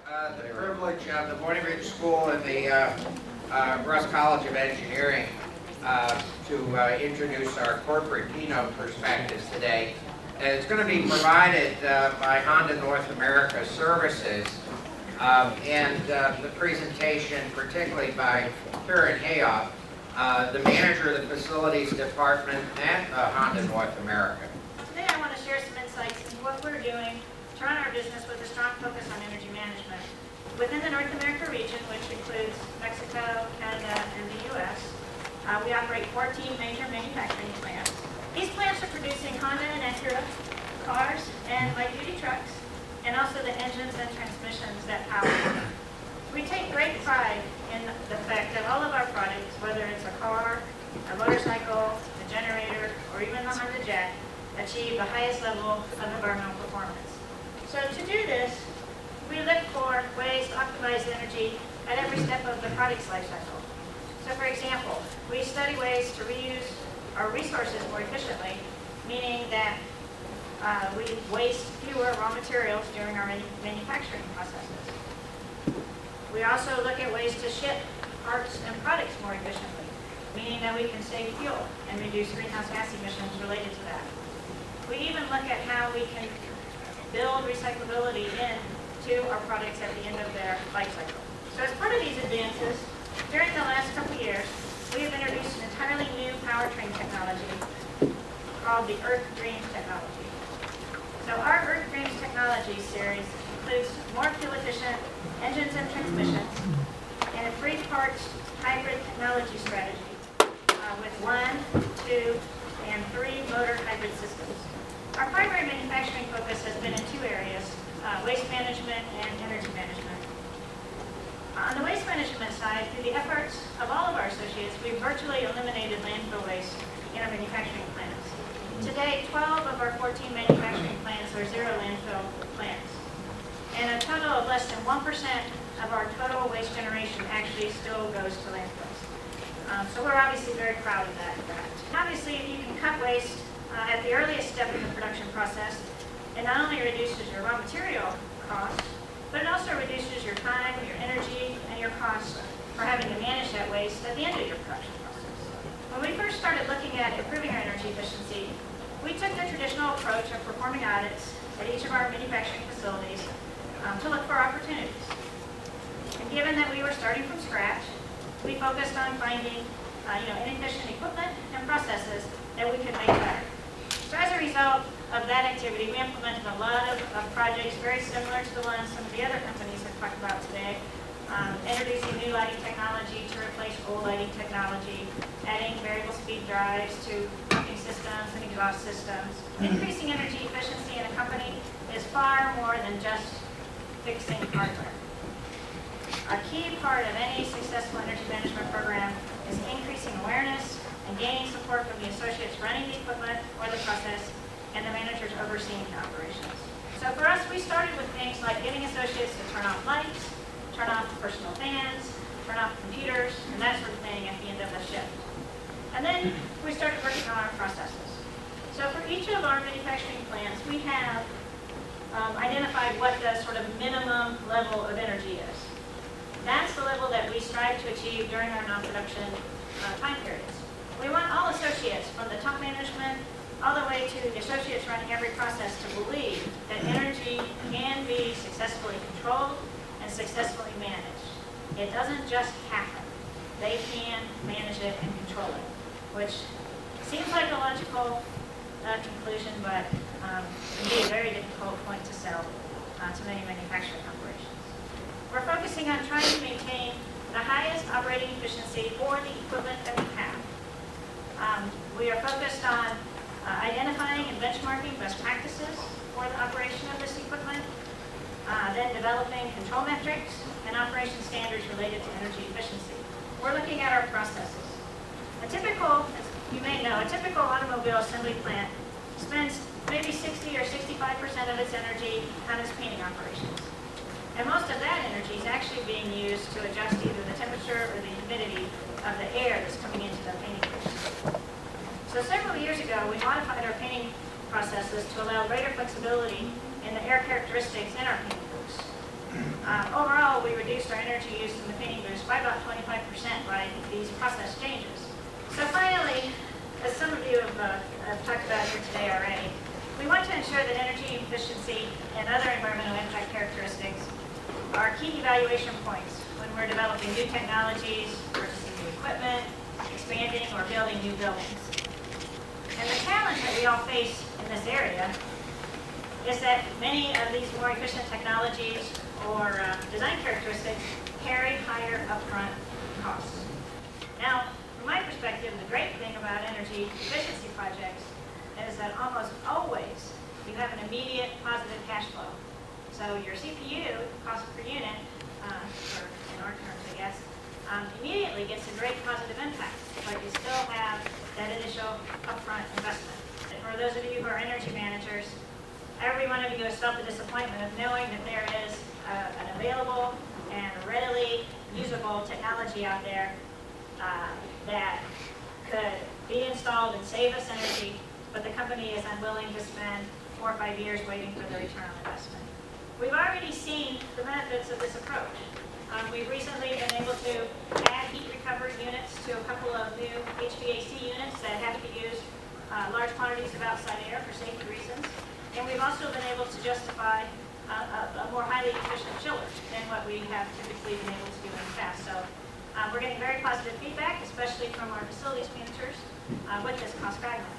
The privilege of the Voinovich School and the Russ College of Engineering to introduce our corporate keynote perspectives today. And it's going to be provided by Honda North America Services and the presentation particularly by Karen Heyob, the manager of the facilities department at Honda North America. Today I want to share some insights into what we're doing to run our business with a strong focus on energy management. Within the North America region, which includes Mexico, Canada, and the U.S., we operate 14 major manufacturing plants. These plants are producing Honda and Acura cars and light-duty trucks, and also the engines and transmissions that power them. We take great pride in the fact that all of our products, whether it's a car, a motorcycle, a generator, or even the Honda Jet, achieve the highest level of environmental performance. So to do this, we look for ways to optimize energy at every step of the product's life cycle. So for example, we study ways to reuse our resources more efficiently, meaning that we waste fewer raw materials during our manufacturing processes. We also look at ways to ship parts and products more efficiently, meaning that we can save fuel and reduce greenhouse gas emissions related to that. We even look at how we can build recyclability into our products at the end of their life cycle. So as part of these advances, during the last couple of years, we have introduced an entirely new powertrain technology called the Earth Dreams technology. So our Earth Dreams technology series includes more fuel-efficient engines and transmissions and a 3-part hybrid technology strategy with 1, 2, and 3 motor hybrid systems. Our primary manufacturing focus has been in 2 areas, waste management and energy management. On the waste management side, through the efforts of all of our associates, we've virtually eliminated landfill waste in our manufacturing plants. Today, 12 of our 14 manufacturing plants are zero landfill plants. And a total of less than 1% of our total waste generation actually still goes to landfills. So we're obviously very proud of that fact. Obviously, if you can cut waste at the earliest step in the production process, it not only reduces your raw material costs, but it also reduces your time, your energy, and your costs for having to manage that waste at the end of your production process. When we first started looking at improving our energy efficiency, we took the traditional approach of performing audits at each of our manufacturing facilities to look for opportunities. And given that we were starting from scratch, we focused on finding inefficient equipment and processes that we could make better. So as a result of that activity, we implemented a lot of projects very similar to the ones some of the other companies have talked about today, introducing new lighting technology to replace old lighting technology, adding variable speed drives to pumping systems and exhaust systems. Increasing energy efficiency in a company is far more than just fixing hardware. A key part of any successful energy management program is increasing awareness and gaining support from the associates running the equipment or the process and the managers overseeing the operations. So for us, we started with things like getting associates to turn off lights, turn off personal fans, turn off computers, and that sort of thing at the end of the shift. And then we started working on our processes. So for each of our manufacturing plants, we have identified what the sort of minimum level of energy is. That's the level that we strive to achieve during our non-production time periods. We want all associates, from the top management all the way to the associates running every process, to believe that energy can be successfully controlled and successfully managed. It doesn't just happen. They can manage it and control it, which seems like a logical conclusion, but can be a very difficult point to sell to many manufacturing operations. We're focusing on trying to maintain the highest operating efficiency for the equipment that we have. We are focused on identifying and benchmarking best practices for the operation of this equipment, then developing control metrics and operation standards related to energy efficiency. We're looking at our processes. A typical, as you may know, a typical automobile assembly plant spends maybe 60 or 65% of its energy on its painting operations. And most of that energy is actually being used to adjust either the temperature or the humidity of the air that's coming into the painting booth. So several years ago, we modified our painting processes to allow greater flexibility in the air characteristics in our painting booths. Overall, we reduced our energy use in the painting booths by about 25% by these process changes. So finally, as some of you have talked about here today already, we want to ensure that energy efficiency and other environmental impact characteristics are key evaluation points when we're developing new technologies, purchasing new equipment, expanding or building new buildings. And the challenge that we all face in this area is that many of these more efficient technologies or design characteristics carry higher upfront costs. Now, from my perspective, the great thing about energy efficiency projects is that almost always you have an immediate positive cash flow. So your CPU, cost per unit, or in our terms, I guess, immediately gets a great positive impact, but you still have that initial upfront investment. And for those of you who are energy managers, every one of you has felt the disappointment of knowing that there is an available and readily usable technology out there that could be installed and save us energy, but the company is unwilling to spend 4 or 5 years waiting for the return on investment. We've already seen the benefits of this approach. We've recently been able to add heat recovery units to a couple of new HVAC units that have to use large quantities of outside air for safety reasons. And we've also been able to justify a more highly efficient chiller than what we have typically been able to do in the past. So we're getting very positive feedback, especially from our facilities managers, with this cost guideline.